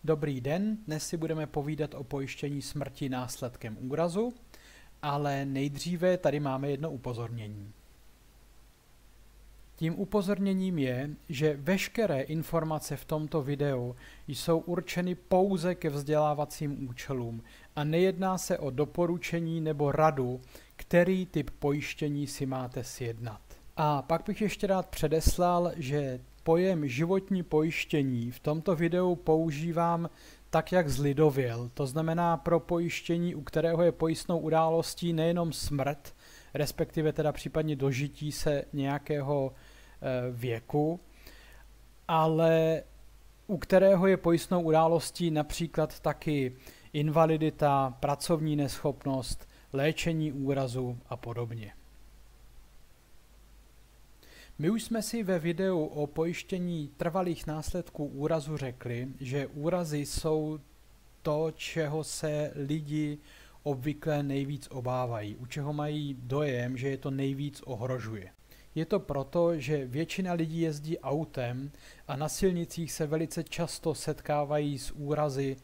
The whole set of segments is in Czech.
Dobrý den, dnes si budeme povídat o pojištění smrti následkem úrazu, ale nejdříve tady máme jedno upozornění. Tím upozorněním je, že veškeré informace v tomto videu jsou určeny pouze ke vzdělávacím účelům a nejedná se o doporučení nebo radu, který typ pojištění si máte sjednat. A pak bych ještě rád předeslal, že pojem životní pojištění v tomto videu používám tak, jak zlidověl. To znamená pro pojištění, u kterého je pojistnou událostí nejenom smrt, respektive teda případně dožití se nějakého věku, ale u kterého je pojistnou událostí například taky invalidita, pracovní neschopnost, léčení úrazu a podobně. My už jsme si ve videu o pojištění trvalých následků úrazu řekli, že úrazy jsou to, čeho se lidi obvykle nejvíc obávají, u čeho mají dojem, že je to nejvíc ohrožuje. Je to proto, že většina lidí jezdí autem a na silnicích se velice často setkávají s úrazy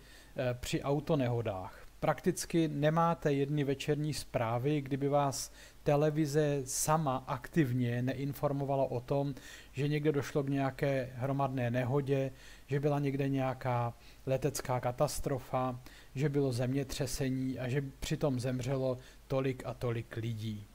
při autonehodách. Prakticky nemáte jedny večerní zprávy, kdyby vás televize sama aktivně neinformovala o tom, že někde došlo k nějaké hromadné nehodě, že byla někde nějaká letecká katastrofa, že bylo zemětřesení a že přitom zemřelo tolik a tolik lidí.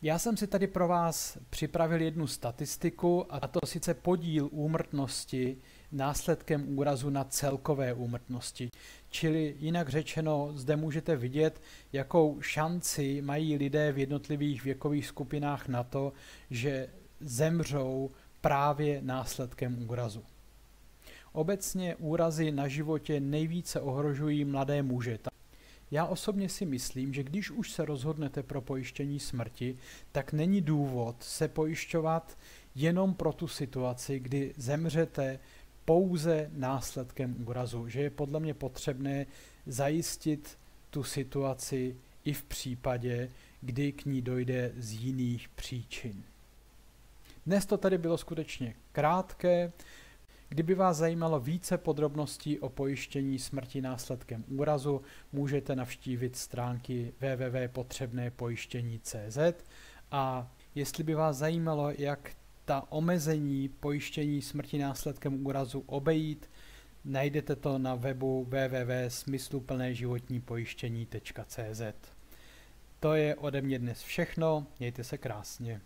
Já jsem si tady pro vás připravil jednu statistiku, a to sice podíl úmrtnosti následkem úrazu na celkové úmrtnosti. Čili jinak řečeno, zde můžete vidět, jakou šanci mají lidé v jednotlivých věkových skupinách na to, že zemřou právě následkem úrazu. Obecně úrazy na životě nejvíce ohrožují mladé muže. Já osobně si myslím, že když už se rozhodnete pro pojištění smrti, tak není důvod se pojišťovat jenom pro tu situaci, kdy zemřete pouze následkem úrazu, že je podle mě potřebné zajistit tu situaci i v případě, kdy k ní dojde z jiných příčin. Dnes to tady bylo skutečně krátké. Kdyby vás zajímalo více podrobností o pojištění smrti následkem úrazu, můžete navštívit stránky www.potřebnépojištění.cz a jestli by vás zajímalo, jak ta omezení pojištění smrti následkem úrazu obejít, najdete to na webu www.smysluplnéživotnípojištění.cz. To je ode mě dnes všechno, mějte se krásně.